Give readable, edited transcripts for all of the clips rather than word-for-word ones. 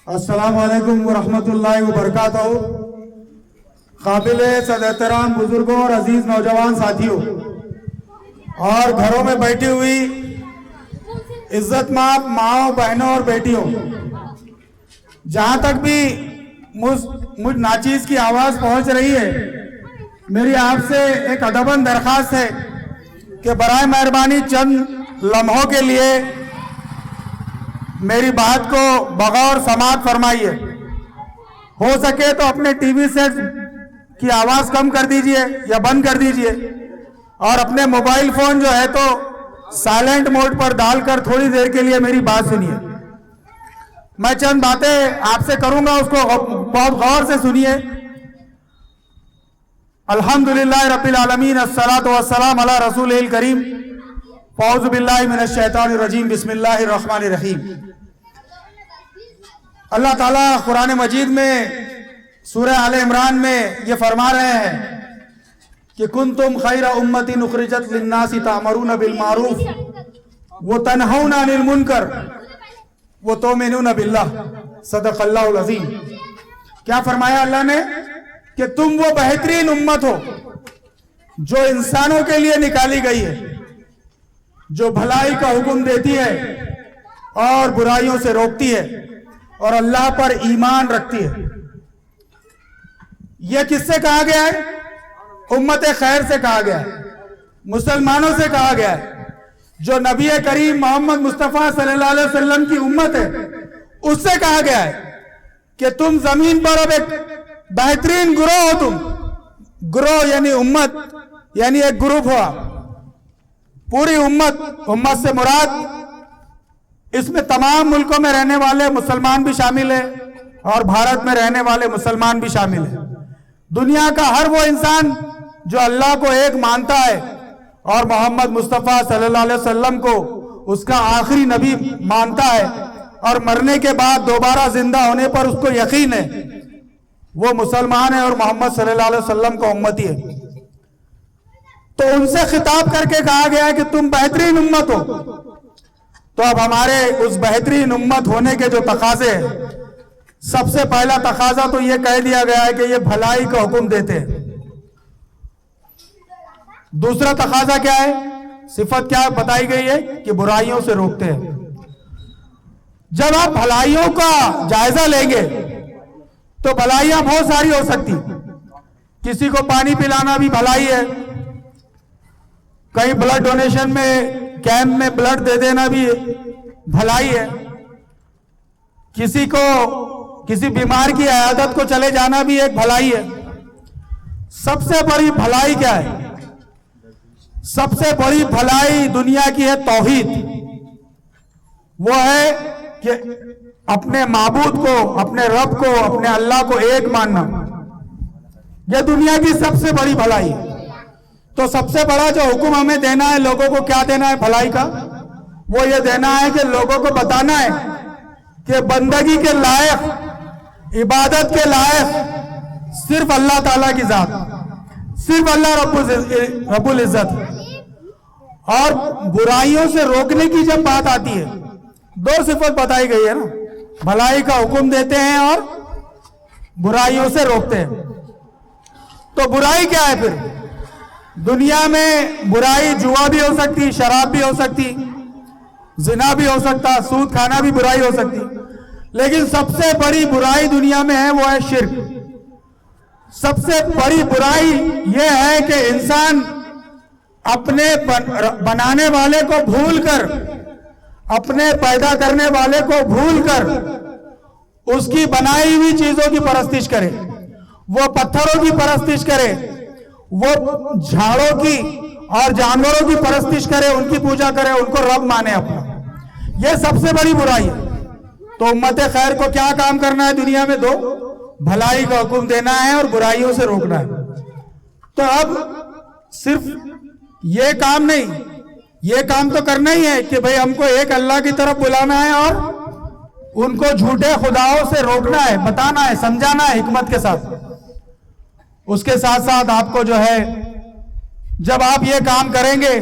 अस्सलामु अलैकुम वरहमतुल्लाहि वबरकातुहू। काबिल सद-एहतराम बुजुर्गों और अजीज नौजवान साथियों और घरों में बैठी हुई इज्जतमाब माओ, बहनों और बेटियों, जहां तक भी मुझ नाचीज की आवाज पहुंच रही है, मेरी आपसे एक अदबन दरखास्त है कि बराए मेहरबानी चंद लम्हों के लिए मेरी बात को बगौर समाअत फरमाइए। हो सके तो अपने टीवी सेट की आवाज कम कर दीजिए या बंद कर दीजिए और अपने मोबाइल फोन जो है तो साइलेंट मोड पर डालकर थोड़ी देर के लिए मेरी बात सुनिए। मैं चंद बातें आपसे करूंगा, उसको बहुत गौर से सुनिए। अल्हम्दुलिल्लाह रब्बिल आलमीन, अस्सलातु वस्सलाम अला रसूलिल करीम, औज़ु बिल्लाहि मिनश शैतानिर रजीम, बिस्मिल्लाहिर रहमानिर रहीम। अल्लाह ताला कुरान मजीद में सूरह आले इमरान में ये फरमा रहे हैं कि कुंतुम खैरा उम्मतिन उखरिजत लिन्नासी तामरूना बिल मारूफ व तनहौना अनिल मुनकर व तुमिनूना बिल्लाह, सदक़ल्लाहुल अज़ीम। क्या फरमाया अल्लाह ने कि तुम वो बेहतरीन उम्मत हो जो इंसानों के लिए निकाली गई है, जो भलाई का हुक्म देती है और बुराइयों से रोकती है और अल्लाह पर ईमान रखती है। यह किससे कहा गया है? उम्मत खैर से कहा गया है, मुसलमानों से कहा गया है। जो नबी करीम मोहम्मद मुस्तफ़ा सल्लल्लाहु अलैहि वसल्लम की उम्मत है, उससे कहा गया है कि तुम जमीन पर अब एक बेहतरीन गुरोह हो। तुम गुरोह यानी उम्मत, यानी एक ग्रुप हुआ, पूरी उम्मत से मुराद इसमें तमाम मुल्कों में रहने वाले मुसलमान भी शामिल है और भारत में रहने वाले मुसलमान भी शामिल है। दुनिया का हर वो इंसान जो अल्लाह को एक मानता है और मोहम्मद मुस्तफ़ा सल्लल्लाहु अलैहि वसल्लम को उसका आखिरी नबी मानता है और मरने के बाद दोबारा जिंदा होने पर उसको यकीन है, वो मुसलमान है और मोहम्मद सल्लल्लाहु अलैहि वसल्लम का उम्मती है। तो उनसे खिताब करके कहा गया है कि तुम बेहतरीन उम्मत हो। तो अब हमारे उस बेहतरीन उम्मत होने के जो तकाजे हैं, सबसे पहला तकाजा तो यह कह दिया गया है कि ये भलाई का हुक्म देते हैं। दूसरा तकाजा क्या है, सिफत क्या बताई गई है कि बुराइयों से रोकते हैं। जब आप भलाइयों का जायजा लेंगे तो भलाइयां बहुत सारी हो सकती। किसी को पानी पिलाना भी भलाई है, कहीं ब्लड डोनेशन में कैंप में ब्लड दे देना भी भलाई है, किसी को किसी बीमार की इयादत को चले जाना भी एक भलाई है। सबसे बड़ी भलाई क्या है? सबसे बड़ी भलाई दुनिया की है तौहीद। वो है कि अपने माबूद को, अपने रब को, अपने अल्लाह को एक मानना। यह दुनिया की सबसे बड़ी भलाई है। तो सबसे बड़ा जो हुक्म हमें देना है लोगों को, क्या देना है भलाई का? वो ये देना है कि लोगों को बताना है कि बंदगी के लायक, इबादत के लायक सिर्फ अल्लाह ताला की जात, सिर्फ अल्लाह रब्बुल इज्जत। और बुराइयों से रोकने की जब बात आती है, दो सिफत बताई गई है ना, भलाई का हुक्म देते हैं और बुराइयों से रोकते हैं। तो बुराई क्या है फिर? दुनिया में बुराई जुआ भी हो सकती, शराब भी हो सकती, जिना भी हो सकता, सूद खाना भी बुराई हो सकती। लेकिन सबसे बड़ी बुराई दुनिया में है वो है शिर्क। सबसे बड़ी बुराई यह है कि इंसान अपने बनाने वाले को भूलकर, अपने पैदा करने वाले को भूलकर उसकी बनाई हुई चीजों की परस्तिश करे, वो पत्थरों की परस्तिश करे, वो झाड़ों की और जानवरों की परस्तिश करे, उनकी पूजा करे, उनको रब माने अपना। यह सबसे बड़ी बुराई है। तो उम्मत खैर को क्या काम करना है दुनिया में? दो, भलाई का हुक्म देना है और बुराइयों से रोकना है। तो अब सिर्फ ये काम नहीं, ये काम तो करना ही है कि भाई हमको एक अल्लाह की तरफ बुलाना है और उनको झूठे खुदाओं से रोकना है, बताना है, समझाना है हिकमत के साथ। उसके साथ साथ आपको जो है, जब आप ये काम करेंगे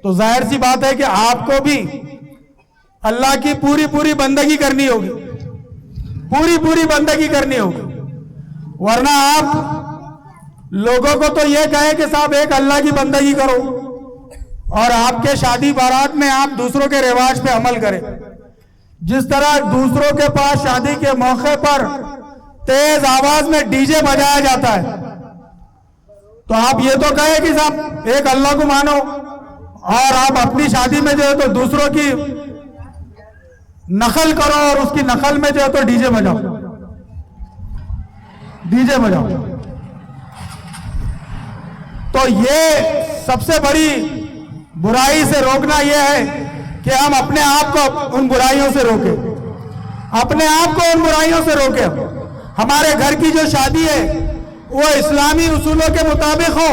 तो जाहिर सी बात है कि आपको भी अल्लाह की पूरी पूरी बंदगी करनी होगी। पूरी पूरी बंदगी करनी होगी, वरना आप लोगों को तो ये कहे कि साहब एक अल्लाह की बंदगी करो और आपके शादी बारात में आप दूसरों के रिवाज पे अमल करें। जिस तरह दूसरों के पास शादी के मौके पर तेज आवाज में डीजे बजाया जाता है, तो आप ये तो कहे कि साहब एक अल्लाह को मानो और आप अपनी शादी में जो है तो दूसरों की नकल करो और उसकी नकल में जो है तो डीजे बजाओ, डीजे बजाओ। तो ये सबसे बड़ी बुराई से रोकना यह है कि हम अपने आप को उन बुराइयों से रोकें, अपने आप को उन बुराइयों से रोकें। हमारे घर की जो शादी है वो इस्लामी उसूलों के मुताबिक हो,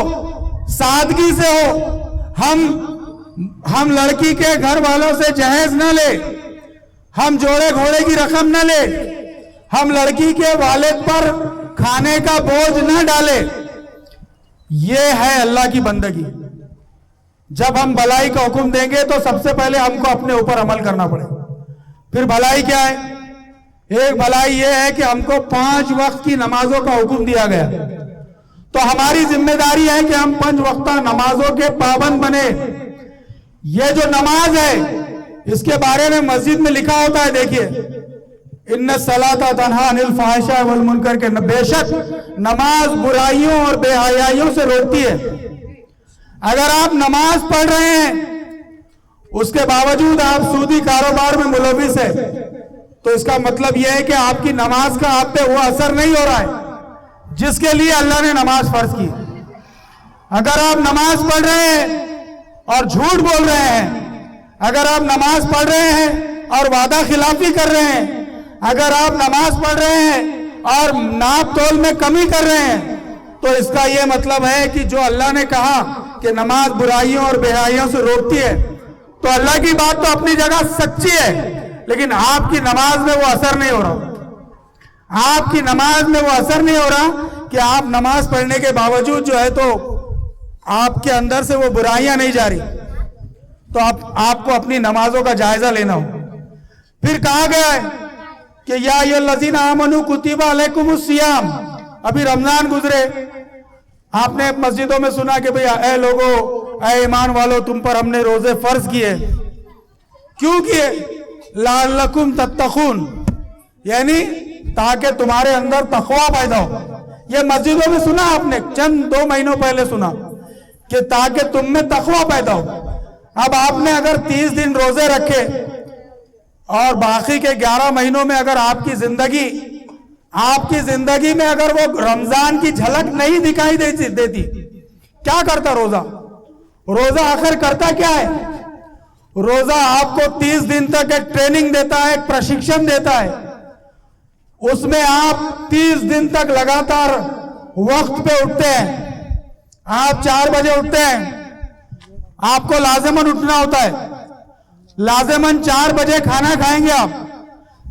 सादगी से हो। हम लड़की के घर वालों से जहेज न ले, हम जोड़े घोड़े की रकम न ले, हम लड़की के वालिद पर खाने का बोझ न डाले। ये है अल्लाह की बंदगी। जब हम भलाई का हुक्म देंगे तो सबसे पहले हमको अपने ऊपर अमल करना पड़ेगा। फिर भलाई क्या है? एक भलाई यह है कि हमको 5 वक्त की नमाजों का हुक्म दिया गया, तो हमारी जिम्मेदारी है कि हम 5 वक्त नमाजों के पाबंद बने। ये जो नमाज है इसके बारे में मस्जिद में लिखा होता है, देखिए, इन्ना सलाता तन्हा अनिल फाहिशा वल मुनकर के, बेशक नमाज बुराइयों और बेहयाइयों से रोकती है। अगर आप नमाज पढ़ रहे हैं उसके बावजूद आप सूदी कारोबार में मुलविस है, तो इसका मतलब यह है कि आपकी नमाज का आप पे वो असर नहीं हो रहा है जिसके लिए अल्लाह ने नमाज फर्ज की। अगर आप नमाज पढ़ रहे हैं और झूठ बोल रहे हैं, अगर आप नमाज पढ़ रहे हैं और वादा खिलाफी कर रहे हैं, अगर आप नमाज पढ़ रहे हैं और नाप तोल में कमी कर रहे हैं, तो इसका यह मतलब है कि जो अल्लाह ने कहा कि नमाज बुराइयों और बेहयाइयों से रोकती है, तो अल्लाह की बात तो अपनी जगह सच्ची है, लेकिन आपकी नमाज में वो असर नहीं हो रहा। आपकी नमाज में वो असर नहीं हो रहा कि आप नमाज पढ़ने के बावजूद जो है तो आपके अंदर से वो बुराइयां नहीं जा रही। तो आपको अपनी नमाजों का जायजा लेना हो। फिर कहा गया है कि या अय्युहल्लज़ीना आमनू कुतिबा अलैकुमुस सियाम। अभी रमजान गुजरे, आपने मस्जिदों में सुना कि भैया ऐ लोगो, ऐ ईमान वालों, तुम पर हमने रोजे फर्ज किए। क्यों किए? लअल्लकुम तत्तखून, यानी ताकि तुम्हारे अंदर तकवा पैदा हो। ये मस्जिदों में सुना आपने, चंद 2 महीनों पहले सुना कि ताकि तुम में तकवा पैदा हो। अब आपने अगर 30 दिन रोजे रखे और बाकी के 11 महीनों में अगर आपकी जिंदगी में अगर वो रमजान की झलक नहीं दिखाई देती, क्या करता रोजा? रोजा आखिर करता क्या है? रोजा आपको 30 दिन तक एक ट्रेनिंग देता है, एक प्रशिक्षण देता है। उसमें आप 30 दिन तक लगातार वक्त पे उठते हैं। आप 4 बजे उठते हैं, आपको लाजिमन उठना होता है। लाजिमन 4 बजे खाना खाएंगे आप,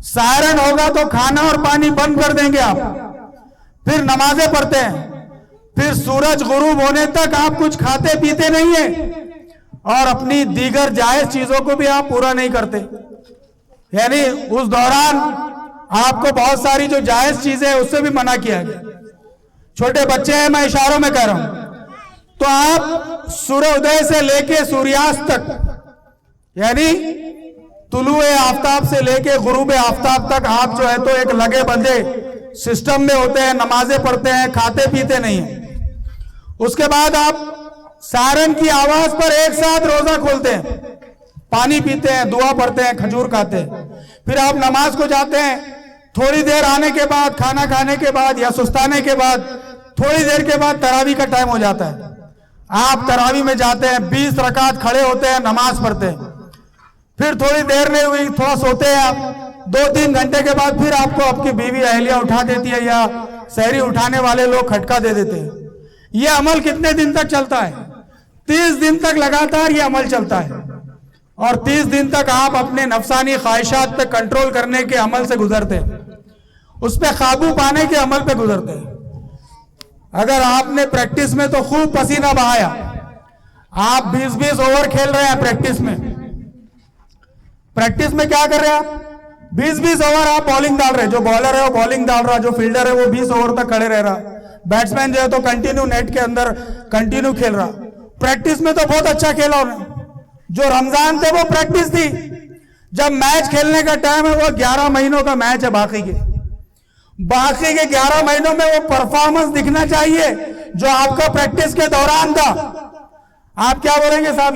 सायरन होगा तो खाना और पानी बंद कर देंगे आप। फिर नमाजें पढ़ते हैं, फिर सूरज गुरूब होने तक आप कुछ खाते पीते नहीं है और अपनी दीगर जायज चीजों को भी आप पूरा नहीं करते। यानी उस दौरान आपको बहुत सारी जो जायज चीजें हैं उससे भी मना किया गया। छोटे बच्चे हैं, मैं इशारों में कह रहा हूं, तो आप सूर्योदय से लेके सूर्यास्त तक, यानी तुलुए आफ्ताब से लेके गुरूब आफ्ताब तक आप जो है तो एक लगे बंधे सिस्टम में होते हैं, नमाजें पढ़ते हैं, खाते पीते नहीं है। उसके बाद आप सायरन की आवाज पर एक साथ रोजा खोलते हैं, पानी पीते हैं, दुआ पढ़ते हैं, खजूर खाते हैं। फिर आप नमाज को जाते हैं, थोड़ी देर आने के बाद, खाना खाने के बाद या सुस्ताने के बाद, थोड़ी देर के बाद तरावी का टाइम हो जाता है। आप तरावी में जाते हैं, 20 रकात खड़े होते हैं, नमाज पढ़ते हैं। फिर थोड़ी देर नहीं हुई, थोड़ा सोते हैं आप, 2-3 घंटे के बाद फिर आपको आपकी बीवी अहलिया उठा देती है या सहरी उठाने वाले लोग खटका दे देते हैं। ये अमल कितने दिन तक चलता है? 30 दिन तक लगातार ये अमल चलता है और 30 दिन तक आप अपने नफसानी ख्वाहिशात पे कंट्रोल करने के अमल से गुजरते हैं, उस पर काबू पाने के अमल पे गुजरते हैं। अगर आपने प्रैक्टिस में तो खूब पसीना बहाया, आप 20-20 ओवर खेल रहे हैं प्रैक्टिस में क्या कर रहे हैं आप? 20-20 ओवर आप बॉलिंग डाल रहे, जो बॉलर है वो बॉलिंग डाल रहा, जो फील्डर है वो 20 ओवर तक खड़े रह रहा, बैट्समैन जो है तो कंटिन्यू नेट के अंदर कंटिन्यू खेल रहा। प्रैक्टिस में तो बहुत अच्छा खेला उन्होंने, जो रमजान थे वो प्रैक्टिस थी, जब मैच खेलने का टाइम है वो 11 महीनों का मैच है, बाकी के 11 महीनों में वो परफॉर्मेंस दिखना चाहिए जो आपका प्रैक्टिस के दौरान था। आप क्या बोलेंगे साहब,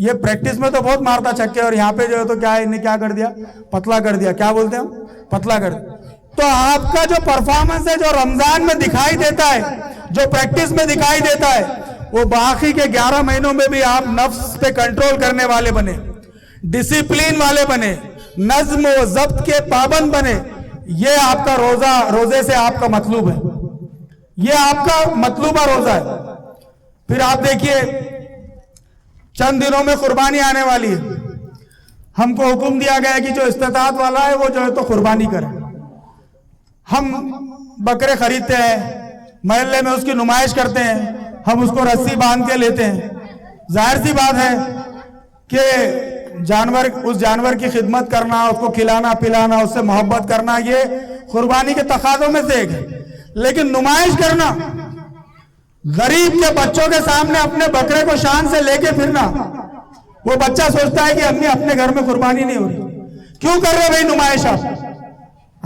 ये प्रैक्टिस में तो बहुत मारता छक्के और यहाँ पे जो है तो क्या है, इन्हें क्या कर दिया, पतला कर दिया, क्या बोलते हैं हम, पतला कर दिया। तो आपका जो परफॉर्मेंस है, जो रमजान में दिखाई देता है, जो प्रैक्टिस में दिखाई देता है, वो बाकी के 11 महीनों में भी आप नफ्स पे कंट्रोल करने वाले बने, डिसिप्लिन वाले बने, नज्म व जब्त के पाबंद बने। ये आपका रोजे से आपका मतलूब है, ये आपका मतलूबा रोजा है। फिर आप देखिए चंद दिनों में कुर्बानी आने वाली है, हमको हुक्म दिया गया है कि जो इस्तेताअत वाला है वो जो है तो कुर्बानी करे। हम बकरे खरीदते हैं, महल्ले में उसकी नुमाइश करते हैं, हम उसको रस्सी बांध के लेते हैं। जाहिर सी बात है कि उस जानवर की खिदमत करना, उसको खिलाना पिलाना, उससे मोहब्बत करना, ये कुर्बानी के तकाजों में से एक है। लेकिन नुमाइश करना, गरीब के बच्चों के सामने अपने बकरे को शान से लेके फिरना, वो बच्चा सोचता है कि अम्मी अपने घर में कुर्बानी नहीं हो रही, क्यों कर रहे भाई नुमाइश?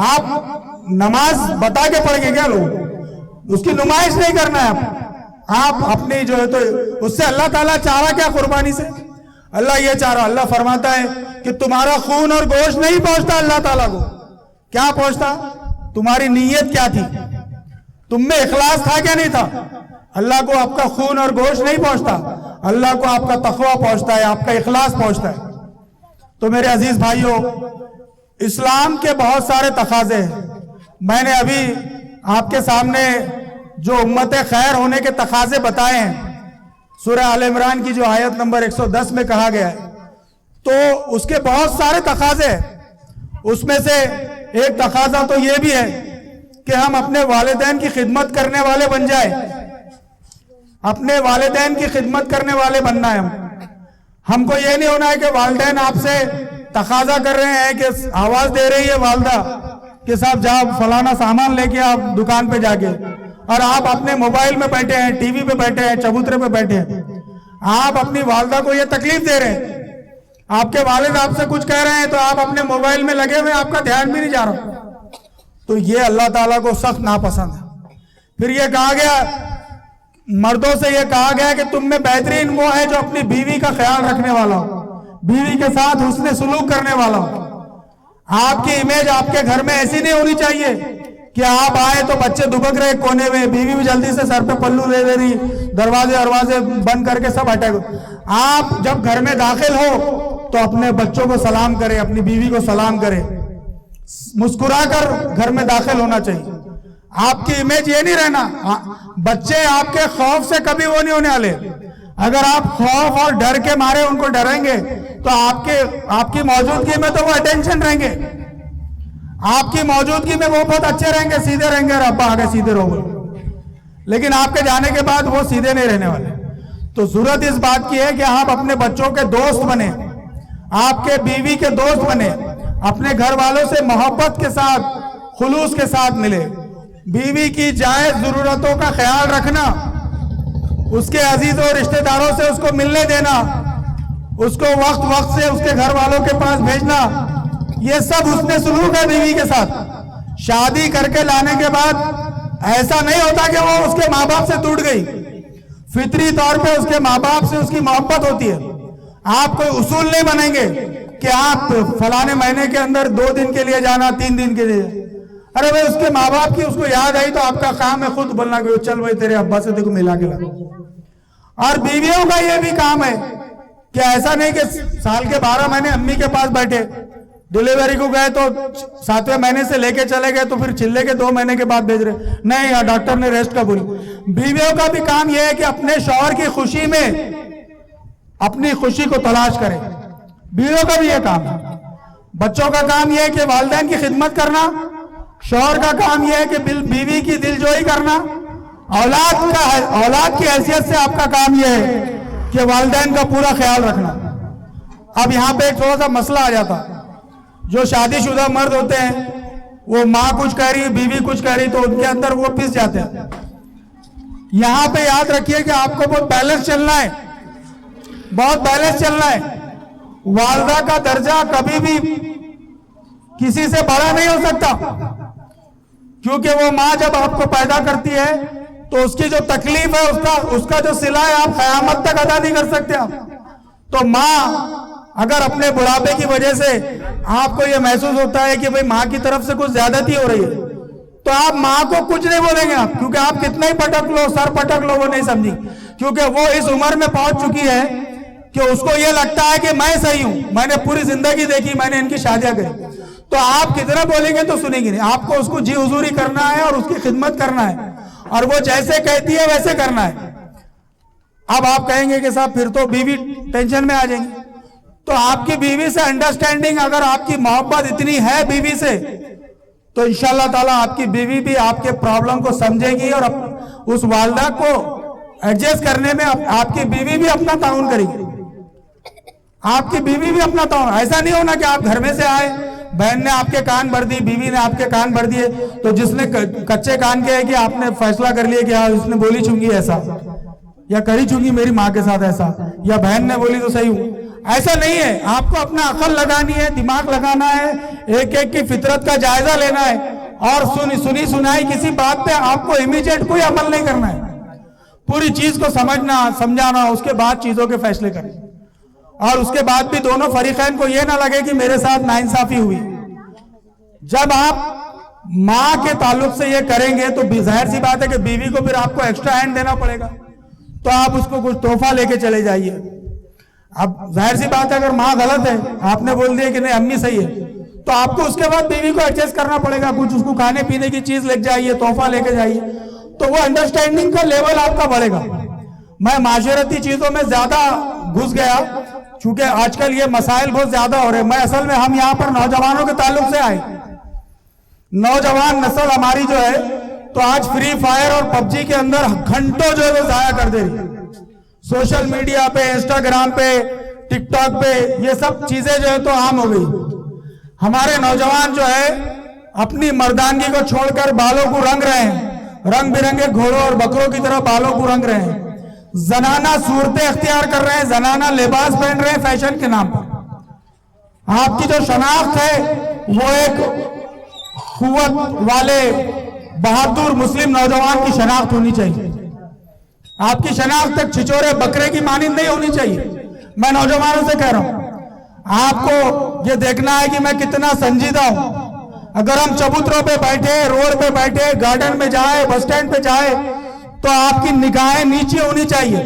आप नमाज बता के पढ़ के क्या लोग, उसकी नुमाइश नहीं करना है। आप अपनी जो है तो उससे अल्लाह ताला चाह रहा क्या कुर्बानी से? अल्लाह ये चाह रहा, अल्लाह फरमाता है कि तुम्हारा खून और गोश्त नहीं पहुंचता अल्लाह ताला को। क्या पहुंचता? तुम्हारी नीयत क्या थी, तुम में इखलास था क्या नहीं था। अल्लाह को आपका खून और गोश्त नहीं पहुंचता, अल्लाह को आपका तकवा पहुंचता है, आपका इखलास पहुंचता है। तो मेरे अजीज भाइयों, इस्लाम के बहुत सारे तकाजे हैं। मैंने अभी आपके सामने जो उम्मत खैर होने के तकाजे बताए हैं, सूरह आल इमरान की जो आयत नंबर 110 में कहा गया है, तो उसके बहुत सारे तकाजे हैं। उसमें से एक तकाजा तो ये भी है कि हम अपने वालिदैन की खिदमत करने वाले बन जाए, अपने वालिदैन की खिदमत करने वाले बनना है। हमको ये नहीं होना है कि वालिदैन आपसे तकाजा कर रहे हैं कि आवाज दे रही है वालदा कि साहब जाओ फलाना सामान लेके आप दुकान पे जाके, और आप अपने मोबाइल में बैठे हैं, टीवी पे बैठे हैं, चबूतरे पे बैठे हैं। आप अपनी वालदा को ये तकलीफ दे रहे हैं, आपके वालिद आपसे कुछ कह रहे हैं तो आप अपने मोबाइल में लगे हुए, आपका ध्यान भी नहीं जा रहा। तो ये अल्लाह ताला को सख्त नापसंद है। फिर ये कहा गया, मर्दों से ये कहा गया कि तुम में बेहतरीन वो है जो अपनी बीवी का ख्याल रखने वाला हो, बीवी के साथ हुस्न सुलूक करने वाला हो। आपकी इमेज आपके घर में ऐसी नहीं होनी चाहिए कि आप आए तो बच्चे दुबक रहे कोने में, बीवी भी जल्दी से सर पे पल्लू ले रही, दरवाजे बंद करके सब हटे। आप जब घर में दाखिल हो तो अपने बच्चों को सलाम करें, अपनी बीवी को सलाम करें, मुस्कुराकर घर में दाखिल होना चाहिए। आपकी इमेज ये नहीं रहना, बच्चे आपके खौफ से कभी वो नहीं होने वाले। अगर आप खौफ और डर के मारे उनको डरेंगे तो आपकी मौजूदगी में तो वो अटेंशन रहेंगे, आपकी मौजूदगी में वो बहुत अच्छे रहेंगे, सीधे रहेंगे, और अब्बा आगे सीधे रहोगे। लेकिन आपके जाने के बाद वो सीधे नहीं रहने वाले। तो जरूरत इस बात की है कि आप अपने बच्चों के दोस्त बने, आपके बीवी के दोस्त बने, अपने घर वालों से मोहब्बत के साथ, खुलूस के साथ मिले, बीवी की जायज जरूरतों का ख्याल रखना, उसके अजीज और रिश्तेदारों से उसको मिलने देना, उसको वक्त वक्त से उसके घर वालों के पास भेजना, ये सब उसने सुलूक है बीवी के साथ। शादी करके लाने के बाद ऐसा नहीं होता कि वो उसके माँ बाप से टूट गई, फितरी तौर पे उसके माँ बाप से उसकी मोहब्बत होती है। आप कोई उसूल नहीं बनेंगे कि आप फलाने महीने के अंदर 2 दिन के लिए जाना, 3 दिन के लिए। अरे भाई उसके माँ बाप की उसको याद आई तो आपका काम है खुद बोलना कि चल भाई तेरे अब्बा से देखो मिला के ला। और बीवियों का ये भी काम है कि ऐसा नहीं कि साल के 12 महीने अम्मी के पास बैठे, डिलीवरी को गए तो 7वें महीने से लेके चले गए तो फिर चिल्ले के 2 महीने के बाद भेज रहे, नहीं यार डॉक्टर ने रेस्ट का बोली। बीवियों का भी काम यह है कि अपने शौहर की खुशी में अपनी खुशी को तलाश करें, बीवियों का भी यह काम है। बच्चों का काम यह है कि वालिदैन की खिदमत करना, शौहर का काम यह है कि बीवी की दिलजोई करना, औलाद की हैसियत से आपका काम यह है कि वालिदैन का पूरा ख्याल रखना। अब यहाँ पे एक थोड़ा सा मसला आ जाता, जो शादीशुदा मर्द होते हैं, वो माँ कुछ कह रही, बीवी कुछ कह रही, तो उनके अंदर वो पिस जाते हैं। यहां पे याद रखिए कि आपको बहुत बैलेंस चलना है, बहुत बैलेंस चलना है। वालदा का दर्जा कभी भी किसी से बड़ा नहीं हो सकता, क्योंकि वो माँ जब आपको पैदा करती है तो उसकी जो तकलीफ है, उसका जो सिला है, आप कयामत तक अदा नहीं कर सकते आप। तो माँ अगर अपने बुढ़ापे की वजह से आपको ये महसूस होता है कि भाई माँ की तरफ से कुछ ज्यादती हो रही है, तो आप माँ को कुछ नहीं बोलेंगे आप, क्योंकि आप कितना ही पटक लो, सर पटक लो, वो नहीं समझी, क्योंकि वो इस उम्र में पहुंच चुकी है कि उसको ये लगता है कि मैं सही हूं, मैंने पूरी जिंदगी देखी, मैंने इनकी शादियां करी। तो आप कितना बोलेंगे तो सुनेंगे नहीं, आपको उसको जी हुजूरी करना है और उसकी खिदमत करना है, और वो जैसे कहती है वैसे करना है। अब आप कहेंगे कि साहब फिर तो बीवी टेंशन में आ जाएंगी, तो आपकी बीवी से अंडरस्टैंडिंग, अगर आपकी मोहब्बत इतनी है बीवी से, तो इंशाअल्लाह ताला आपकी बीवी भी आपके प्रॉब्लम को समझेगी और उस वालदा को एडजस्ट करने में आपकी बीवी भी अपना ताउन करेगी, आपकी बीवी भी अपना ताउन। ऐसा नहीं होना कि आप घर में से आए, बहन ने आपके कान भर दी, बीवी ने आपके कान भर दिए, तो जिसने कच्चे कान के है कि आपने फैसला कर लिया कि हाँ उसने बोली चुंगी ऐसा, या करी चुंगी मेरी माँ के साथ ऐसा, या बहन ने बोली तो सही हूं। ऐसा नहीं है, आपको अपना अकल लगानी है, दिमाग लगाना है, एक एक की फितरत का जायजा लेना है, और सुनी सुनाई किसी बात पे आपको इमीडिएट कोई अमल नहीं करना है। पूरी चीज को समझना, समझाना, उसके बाद चीजों के फैसले करना, और उसके बाद भी दोनों फरीकैन को यह ना लगे कि मेरे साथ नाइंसाफी हुई। जब आप माँ के ताल्लुक से ये करेंगे तो जाहिर सी बात है कि बीवी को फिर आपको एक्स्ट्रा हैंड देना पड़ेगा, तो आप उसको कुछ तोहफा लेके चले जाइए। अब जाहिर सी बात है अगर माँ गलत है, आपने बोल दिया कि नहीं अम्मी सही है, तो आपको उसके बाद बीवी को एडजस्ट करना पड़ेगा, कुछ उसको खाने पीने की चीज लेके जाइए, तोहफा लेके जाइए, तो वो अंडरस्टैंडिंग का लेवल आपका बढ़ेगा। मैं माशरती चीजों में ज्यादा घुस गया, चूंकि आजकल ये मसाइल बहुत ज्यादा हो रहे हैं। मैं असल में हम यहाँ पर नौजवानों के ताल्लुक से आए, नौजवान नस्ल हमारी जो है, तो आज फ्री फायर और पबजी के अंदर घंटों जो है वो जाया कर दे रही है। सोशल मीडिया पे, इंस्टाग्राम पे, टिकटॉक पे, ये सब चीजें जो है तो आम हो गई। हमारे नौजवान जो है अपनी मर्दानगी को छोड़कर बालों को रंग रहे हैं, रंग बिरंगे घोड़ों और बकरों की तरह बालों को रंग रहे हैं, जनाना सूरतें अख्तियार कर रहे हैं, जनाना लिबास पहन रहे हैं फैशन के नाम पर। आपकी जो शनाख्त है वो एक कुव्वत वाले बहादुर मुस्लिम नौजवान की शनाख्त होनी चाहिए। आपकी शनाख्त एक छिचोरे बकरे की मानिंद नहीं होनी चाहिए। मैं नौजवानों से कह रहा हूं, आपको ये देखना है कि मैं कितना संजीदा हूं। अगर हम चबूतरों पे बैठे, रोड पे बैठे, गार्डन में जाए, बस स्टैंड पे जाए, तो आपकी निगाहें नीचे होनी चाहिए।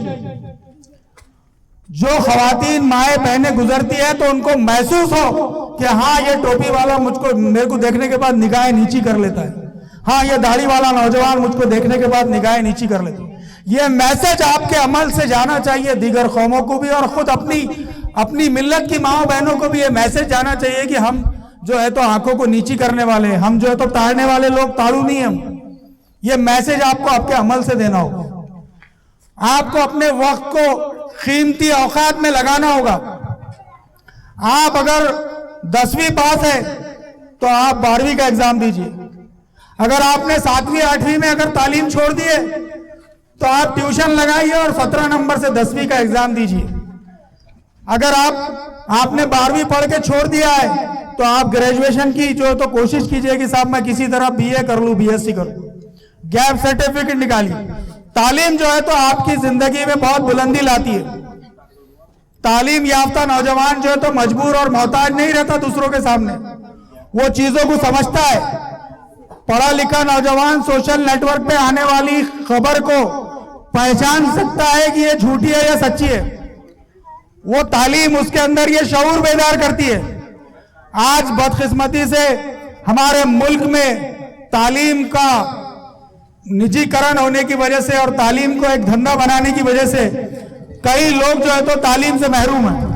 जो खवातीन माए बहनें गुजरती है तो उनको महसूस हो कि हाँ ये टोपी वाला मुझको, मेरे को देखने के बाद निगाहें नीची कर लेता है, हाँ ये दाढ़ी वाला नौजवान मुझको देखने के बाद निगाहें नीची कर लेता है। ये मैसेज आपके अमल से जाना चाहिए दीगर कौमों को भी, और खुद अपनी मिल्लत की माओ बहनों को भी ये मैसेज जाना चाहिए कि हम जो है तो आंखों को नीची करने वाले, हम जो है तो ताड़ने वाले लोग ताड़ू नहीं हम। ये मैसेज आपको आपके अमल से देना होगा। आपको अपने वक्त को कीमती औकात में लगाना होगा। आप अगर 10वीं पास है तो आप 12वीं का एग्जाम दीजिए। अगर आपने 7वीं 8वीं में अगर तालीम छोड़ दी है तो आप ट्यूशन लगाइए और 17 नंबर से 10वीं का एग्जाम दीजिए। अगर आपने 12वीं पढ़ के छोड़ दिया है तो आप ग्रेजुएशन की जो तो कोशिश कीजिए कि साहब मैं किसी तरह बीए कर लूं, बीएससी कर लूं, गैप सर्टिफिकेट निकालिए। तालीम जो है तो आपकी जिंदगी में बहुत बुलंदी लाती है। तालीम याफ्ता नौजवान जो है तो मजबूर और मोहताज नहीं रहता दूसरों के सामने, वो चीजों को समझता है। पढ़ा लिखा नौजवान सोशल नेटवर्क पे आने वाली खबर को पहचान सकता है कि ये झूठी है या सच्ची है। वो तालीम उसके अंदर ये शऊर बेदार करती है। आज बदकिस्मती से हमारे मुल्क में तालीम का निजीकरण होने की वजह से और तालीम को एक धंधा बनाने की वजह से कई लोग जो है तो तालीम से महरूम हैं,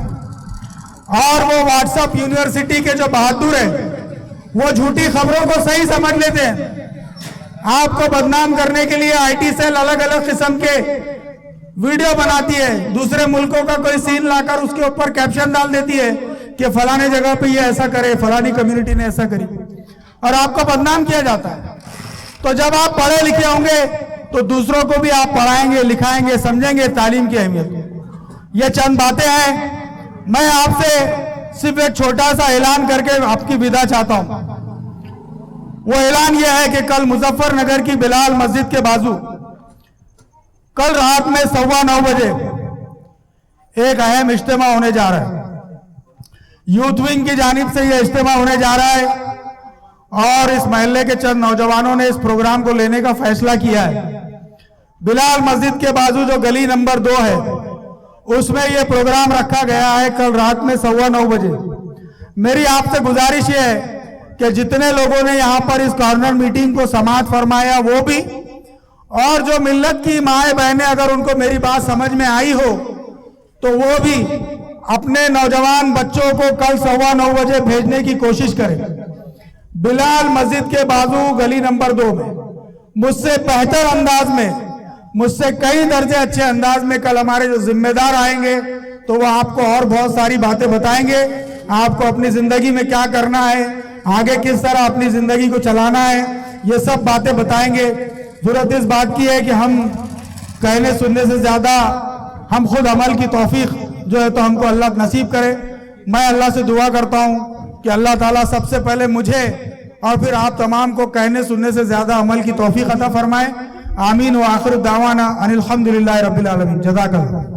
और वो व्हाट्सएप यूनिवर्सिटी के जो बहादुर हैं वो झूठी खबरों को सही समझ लेते हैं। आपको बदनाम करने के लिए आईटी सेल अलग अलग किस्म के वीडियो बनाती है, दूसरे मुल्कों का कोई सीन लाकर उसके ऊपर कैप्शन डाल देती है कि फलाने जगह पे ये ऐसा करे, फलानी कम्युनिटी ने ऐसा करी, और आपको बदनाम किया जाता है। तो जब आप पढ़े लिखे होंगे तो दूसरों को भी आप पढ़ाएंगे, लिखाएंगे, समझेंगे तालीम की अहमियत। ये चंद बातें हैं। मैं आपसे सिर्फ एक छोटा सा ऐलान करके आपकी विदा चाहता हूं। वो ऐलान यह है कि कल मुजफ्फरनगर की बिलाल मस्जिद के बाजू कल रात में 9:15 बजे एक अहम इज्तिमा होने जा रहा है। यूथ विंग की जानिब से यह इज्तिमा होने जा रहा है और इस महल्ले के चंद नौजवानों ने इस प्रोग्राम को लेने का फैसला किया है। बिलाल मस्जिद के बाजू जो गली नंबर 2 है उसमें यह प्रोग्राम रखा गया है कल रात में 9:15 बजे। मेरी आपसे गुजारिश यह है कि जितने लोगों ने यहाँ पर इस कॉर्नर मीटिंग को समाअत फरमाया वो भी, और जो मिल्लत की माए बहनें अगर उनको मेरी बात समझ में आई हो तो वो भी अपने नौजवान बच्चों को कल 9:15 बजे भेजने की कोशिश करें। बिलाल मस्जिद के बाजू गली नंबर 2 में मुझसे बेहतर अंदाज में, मुझसे कई दर्जे अच्छे अंदाज में कल हमारे जो जिम्मेदार आएंगे तो वो आपको और बहुत सारी बातें बताएंगे। आपको अपनी जिंदगी में क्या करना है, आगे किस तरह अपनी जिंदगी को चलाना है, ये सब बातें बताएंगे। जरूरत इस बात की है कि हम कहने सुनने से ज्यादा हम खुद अमल की तौफीक जो है तो हमको अल्लाह नसीब करे। मैं अल्लाह से दुआ करता हूँ कि अल्लाह ताला सबसे पहले मुझे और फिर आप तमाम को कहने सुनने से ज्यादा अमल की तौफीक अता फरमाए। आमीन व आखिर दावाना अनिल हम्दुलिल्लाहि रब्बिल आलमीन। जज़ाकल्लाह।